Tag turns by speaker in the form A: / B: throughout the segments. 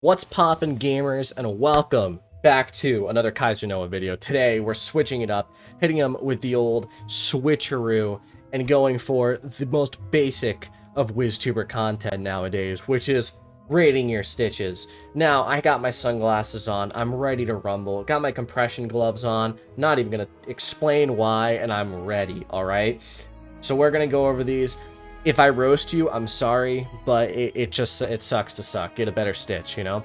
A: What's poppin', gamers, and welcome back to another Kaiser video. Today we're switching it up, hitting them with the old switcheroo and going for the most basic of WizTuber content nowadays, which is rating your Stiches. Now, I got my sunglasses on, I'm ready to rumble, got my compression gloves on, not even gonna explain why, and I'm ready, alright? So we're gonna go over these. If I roast you, I'm sorry, but it sucks to suck. Get a better Stitch, you know?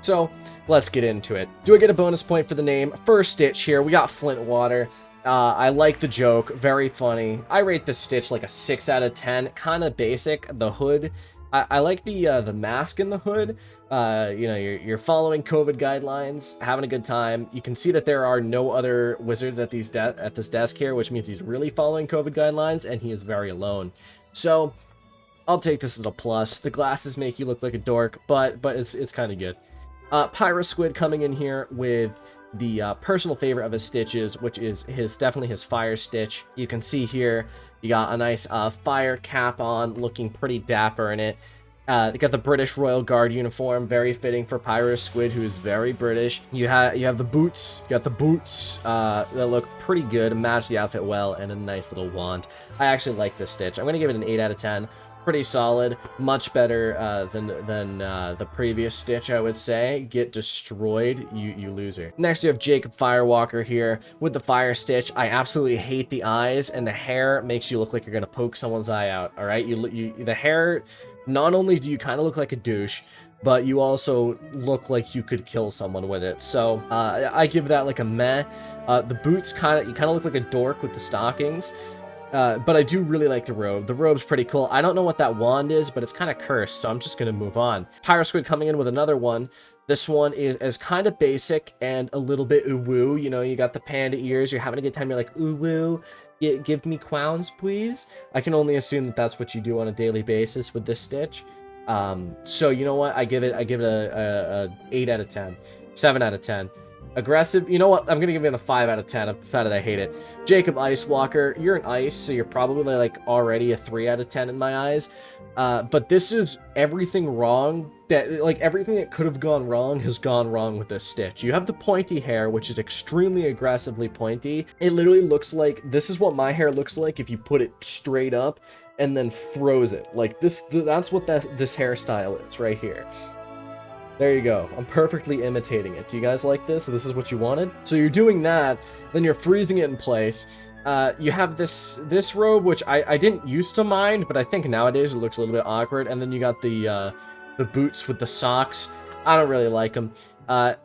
A: So, let's get into it. Do I get a bonus point for the name? First Stitch here, we got Flint Water. I like the joke, very funny. I rate this Stitch like a 6 out of 10, kind of basic. The hood, I like the mask in the hood. You know, you're following COVID guidelines, having a good time. You can see that there are no other wizards at this desk here, which means he's really following COVID guidelines, and he is very alone. So, I'll take this as a plus. The glasses make you look like a dork, but it's kind of good. Pyro Squid coming in here with the personal favorite of his Stiches, which is definitely his Fire Stitch. You can see here, you got a nice fire cap on, looking pretty dapper in it. They got the British Royal Guard uniform, very fitting for Pyro Squid, who is very British. You have the boots, you got the boots that look pretty good, match the outfit well, and a nice little wand. I actually like this Stitch. I'm going to give it an 8 out of 10. Pretty solid, much better than the previous Stitch, I would say. Get destroyed, you loser. Next, you have Jacob Firewalker here with the Fire Stitch. I absolutely hate the eyes, and the hair makes you look like you're gonna poke someone's eye out. All right, the hair. Not only do you kind of look like a douche, but you also look like you could kill someone with it. So I give that like a meh. The boots you kind of look like a dork with the stockings. But I do really like the robe. The robe's pretty cool. I don't know what that wand is, but it's kind of cursed, so I'm just going to move on. Pyro Squid coming in with another one. This one is kind of basic and a little bit ooh-woo. You know, you got the panda ears. You're having a good time. You're like, ooh-woo. Give me crowns, please. I can only assume that that's what you do on a daily basis with this Stitch. So you know what? I give it a 8 out of 10. 7 out of 10. Aggressive, you know what? I'm gonna give it a 5 out of 10. I've decided I hate it. Jacob Ice Walker, you're an ice, so you're probably like already a 3 out of 10 in my eyes. But this is everything wrong. Everything that could have gone wrong has gone wrong with this Stitch. You have the pointy hair, which is extremely aggressively pointy. It literally looks like, this is what my hair looks like if you put it straight up and then froze it. Like that's what this hairstyle is right here. There you go. I'm perfectly imitating it. Do you guys like this? This is what you wanted? So you're doing that, then you're freezing it in place. You have this robe, which I didn't used to mind, but I think nowadays it looks a little bit awkward. And then you got the boots with the socks. I don't really like them.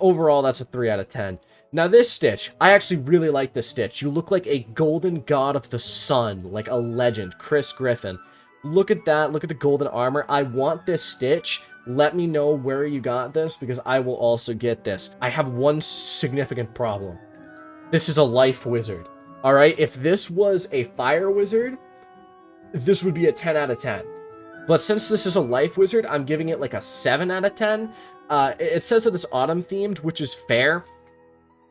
A: Overall, that's a 3 out of 10. Now this Stitch, I actually really like this Stitch. You look like a golden god of the sun, like a legend, Chris Griffin. Look at that. Look at the golden armor. I want this Stitch. Let me know where you got this, because I will also get this. I have one significant problem. This is a life wizard. Alright, if this was a fire wizard, this would be a 10 out of 10. But since this is a life wizard, I'm giving it like a 7 out of 10. It says that it's autumn themed, which is fair.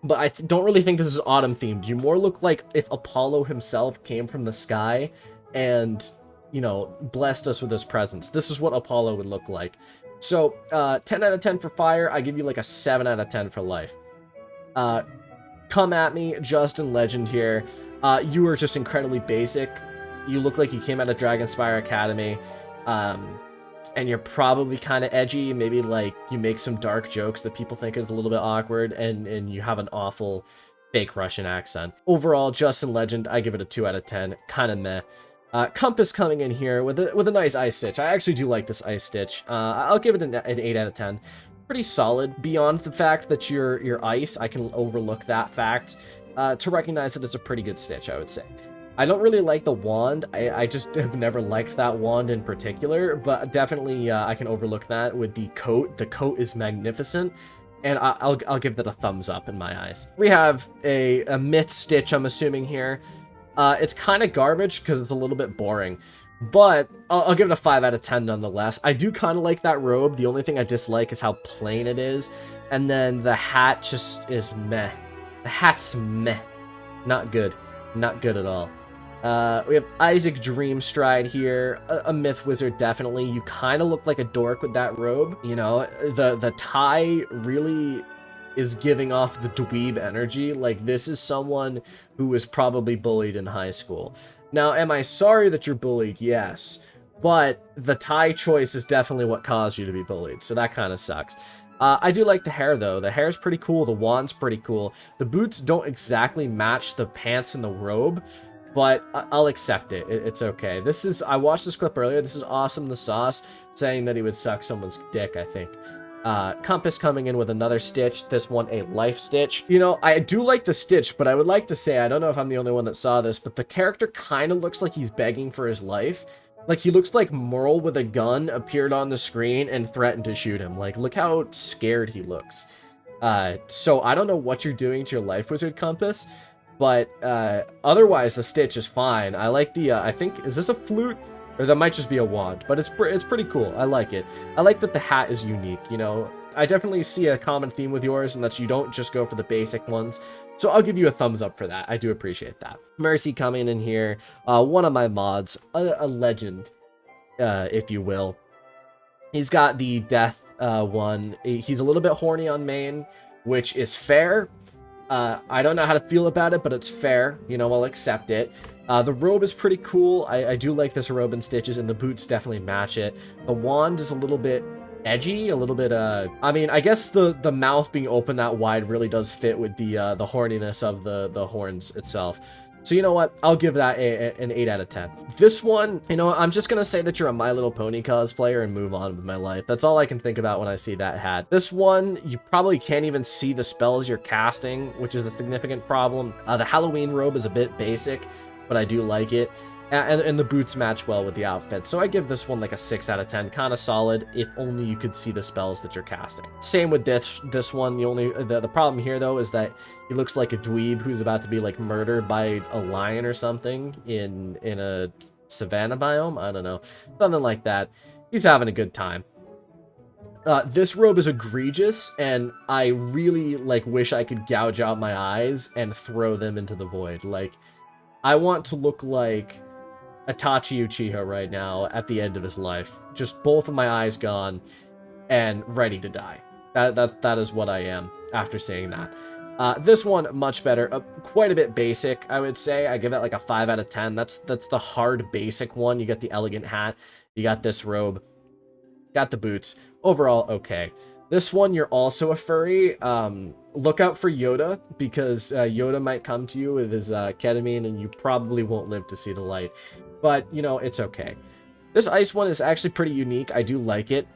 A: But I don't really think this is autumn themed. You more look like if Apollo himself came from the sky and, you know, blessed us with his presence. This is what Apollo would look like. So, 10 out of 10 for fire. I give you like a 7 out of 10 for life. Come at me, Justin Legend here. You are just incredibly basic. You look like you came out of Dragonspire Academy. And you're probably kind of edgy. Maybe like you make some dark jokes that people think is a little bit awkward, and you have an awful fake Russian accent. Overall, Justin Legend, I give it a 2 out of 10. Kind of meh. Compass coming in here with a nice ice Stitch. I actually do like this ice Stitch. I'll give it an 8 out of 10. Pretty solid. Beyond the fact that you're ice, I can overlook that fact to recognize that it's a pretty good Stitch, I would say. I don't really like the wand. I just have never liked that wand in particular, but definitely I can overlook that with the coat. The coat is magnificent, and I'll give that a thumbs up in my eyes. We have a myth Stitch, I'm assuming here. It's kind of garbage because it's a little bit boring, but I'll give it a 5 out of 10 nonetheless. I do kind of like that robe. The only thing I dislike is how plain it is, and then the hat just is meh. The hat's meh. Not good. Not good at all. We have Isaac Dreamstride here, a myth wizard, definitely. You kind of look like a dork with that robe. You know, the tie really is giving off the dweeb energy. Like, this is someone who was probably bullied in high school. Now, am I sorry that you're bullied? Yes. But the tie choice is definitely what caused you to be bullied, so that kind of sucks. I do like the hair, though. The hair's pretty cool. The wand's pretty cool. The boots don't exactly match the pants and the robe, but I'll accept it. It's okay. This is... I watched this clip earlier. This is Awesome the Sauce saying that he would suck someone's dick, I think. Compass coming in with another Stitch. This one, a life Stitch. You know, I do like the Stitch, but I would like to say, I don't know if I'm the only one that saw this, but the character kind of looks like he's begging for his life. Like, he looks like Merle with a gun appeared on the screen and threatened to shoot him. Like, look how scared he looks. So I don't know what you're doing to your life wizard, Compass, but otherwise the Stitch is fine. I like the, I think, is this a flute? Or that might just be a wand, but it's pretty cool. I like it. I like that the hat is unique, you know. I definitely see a common theme with yours, and that you don't just go for the basic ones. So I'll give you a thumbs up for that. I do appreciate that. Mercy coming in here. One of my mods, a legend, if you will. He's got the death one. He's a little bit horny on main, which is fair. I don't know how to feel about it, but it's fair. You know, I'll accept it. The robe is pretty cool. I do like this robe and Stitches, and the boots definitely match it. The wand is a little bit edgy, a little bit, I mean, I guess the mouth being open that wide really does fit with the horniness of the horns itself. So you know what? I'll give that an 8 out of 10. This one, you know, I'm just going to say that you're a My Little Pony cosplayer and move on with my life. That's all I can think about when I see that hat. This one, you probably can't even see the spells you're casting, which is a significant problem. The Halloween robe is a bit basic, but I do like it. And the boots match well with the outfit. So I give this one like a 6 out of 10. Kind of solid, if only you could see the spells that you're casting. Same with this one. The problem here, though, is that he looks like a dweeb who's about to be like murdered by a lion or something in a savanna biome. I don't know. Something like that. He's having a good time. This robe is egregious, and I really like wish I could gouge out my eyes and throw them into the void. Like, I want to look like Itachi Uchiha right now at the end of his life. Just both of my eyes gone and ready to die. That is what I am after saying that. This one, much better. Quite a bit basic, I would say. I give that like a 5 out of 10. That's the hard basic one. You got the elegant hat. You got this robe. Got the boots. Overall, okay. This one, you're also a furry. Look out for Yoda, because Yoda might come to you with his ketamine, and you probably won't live to see the light. But, you know, it's okay. This ice one is actually pretty unique. I do like it.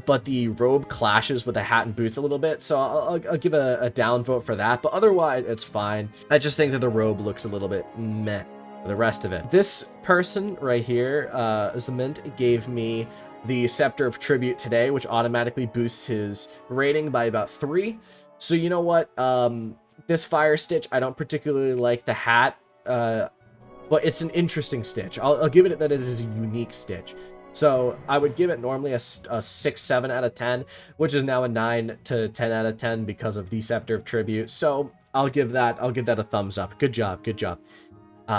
A: But the robe clashes with the hat and boots a little bit, so I'll give a down vote for that. But otherwise, it's fine. I just think that the robe looks a little bit meh for the rest of it. This person right here, Zement, gave me the Scepter of Tribute today, which automatically boosts his rating by about 3. So you know what? This Fire Stitch, I don't particularly like the hat, but it's an interesting Stitch. I'll give it that it is a unique Stitch. So I would give it normally a 6-7 out of 10, which is now a 9 to 10 out of 10 because of the Scepter of Tribute. So I'll give that a thumbs up. Good job, good job.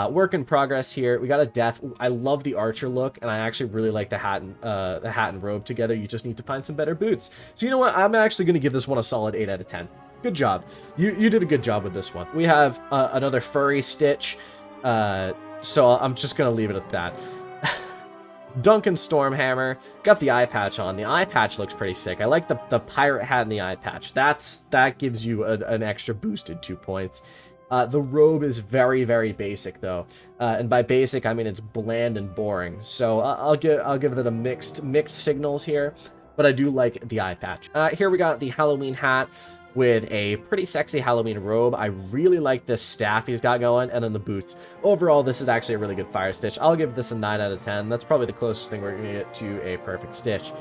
A: Work in progress here. We got a death. I love the archer look, and I actually really like the hat and robe together. You just need to find some better boots. So you know what? I'm actually going to give this one a solid 8 out of 10. Good job. You did a good job with this one. We have another furry Stitch, so I'm just going to leave it at that. Duncan Stormhammer got the eye patch on. The eye patch looks pretty sick. I like the pirate hat and the eye patch. That gives you an extra boosted 2 points. The robe is very, very basic, though, and by basic I mean it's bland and boring. So I'll give it a mixed signals here, but I do like the eye patch. Here we got the Halloween hat with a pretty sexy Halloween robe. I really like this staff he's got going, and then the boots. Overall, this is actually a really good Fire Stitch. I'll give this a 9 out of 10. That's probably the closest thing we're gonna get to a perfect Stitch.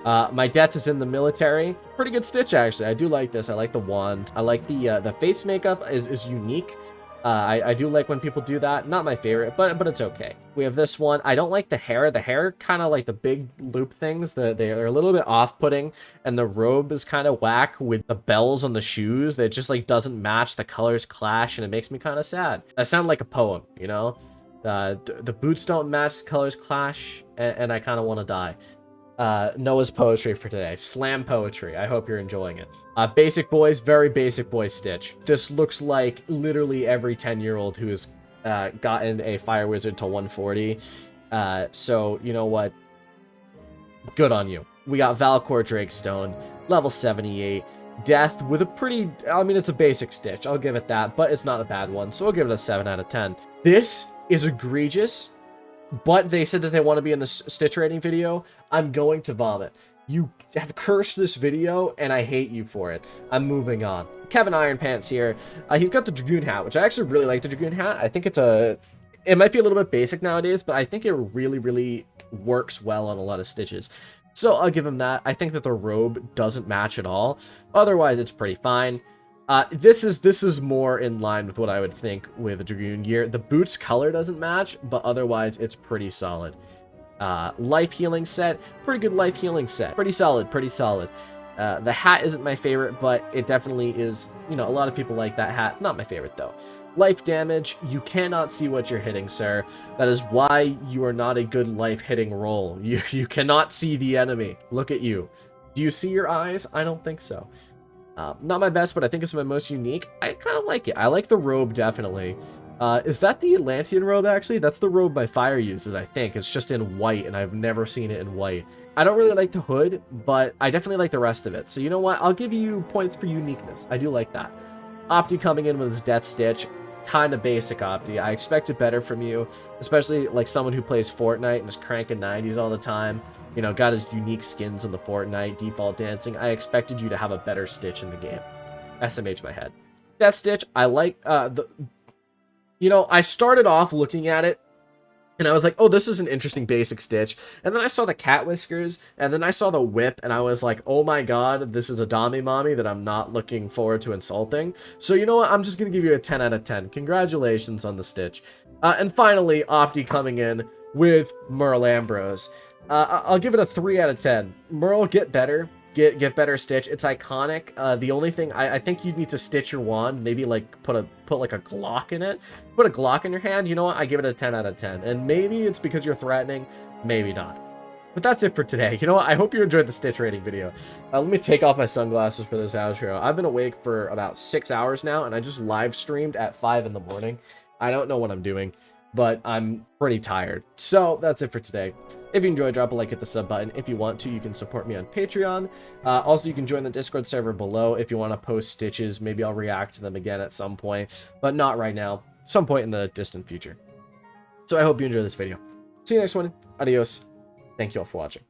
A: My death is in the military. Pretty good Stitch, actually. I do like this. I like the wand. I like the face makeup is unique. I do like when people do that. Not my favorite, but it's okay. We have this one. I don't like the hair. The hair, kind of like the big loop things, they are a little bit off-putting, and the robe is kind of whack with the bells on the shoes. That just like doesn't match. The colors clash, and it makes me kind of sad. I sound like a poem, you know? The boots don't match, the colors clash, and I kind of want to die. Noah's poetry for today. Slam poetry. I hope you're enjoying it. Basic boys, very basic boy Stitch. This looks like literally every 10-year-old who has gotten a Fire Wizard to 140. So, you know what? Good on you. We got Valcor Drakestone, level 78. Death with a pretty... I mean, it's a basic Stitch. I'll give it that, but it's not a bad one. So I'll give it a 7 out of 10. This is egregious, but they said that they want to be in the Stitch rating video. I'm going to vomit. You have cursed this video, and I hate you for it. I'm moving on. Kevin Ironpants here. He's got the Dragoon hat, which I actually really like the Dragoon hat. I think it might be a little bit basic nowadays, but I think it really, really works well on a lot of Stitches. So I'll give him that. I think that the robe doesn't match at all. Otherwise, it's pretty fine. This is more in line with what I would think with a Dragoon gear. The boots color doesn't match, but otherwise, it's pretty solid. Life healing set, pretty good life healing set, pretty solid, pretty solid. The hat isn't my favorite, but it definitely is, you know, a lot of people like that hat. Not my favorite though. Life damage, you cannot see what you're hitting, sir. That is why you are not a good life hitting roll. You cannot see the enemy. Look at you. Do you see your eyes? I don't think so. Not my best, but I think it's my most unique. I kind of like it. I like the robe, definitely. Is that the Atlantean robe, actually? That's the robe my fire uses, I think. It's just in white, and I've never seen it in white. I don't really like the hood, but I definitely like the rest of it. So you know what? I'll give you points for uniqueness. I do like that. Opti coming in with his Death Stitch. Kind of basic, Opti. I expected better from you, especially like someone who plays Fortnite and is cranking 90s all the time. You know, got his unique skins in the Fortnite, default dancing. I expected you to have a better Stitch in the game. SMH my head. Death Stitch, I like you know, I started off looking at it, and I was like, oh, this is an interesting basic Stitch. And then I saw the cat whiskers, and then I saw the whip, and I was like, oh my god, this is a Dami Mommy that I'm not looking forward to insulting. So you know what? I'm just going to give you a 10 out of 10. Congratulations on the Stitch. And finally, Opti coming in with Merle Ambrose. I'll give it a 3 out of 10. Merle, get better. Get better Stitch. It's iconic. The only thing I think you'd need to stitch your wand, maybe like put like a Glock in it. Put a Glock in your hand. You know what? I give it a 10 out of 10. And maybe it's because you're threatening, maybe not. But that's it for today. You know what? I hope you enjoyed the Stitch rating video. Let me take off my sunglasses for this outro. I've been awake for about 6 hours now, and I just live streamed at 5 in the morning. I don't know what I'm doing, but I'm pretty tired. So that's it for today. If you enjoyed, drop a like, hit the sub button. If you want to, you can support me on Patreon. Also, you can join the Discord server below if you want to post Stitches. Maybe I'll react to them again at some point, but not right now. Some point in the distant future. So I hope you enjoyed this video. See you next one. Adios. Thank you all for watching.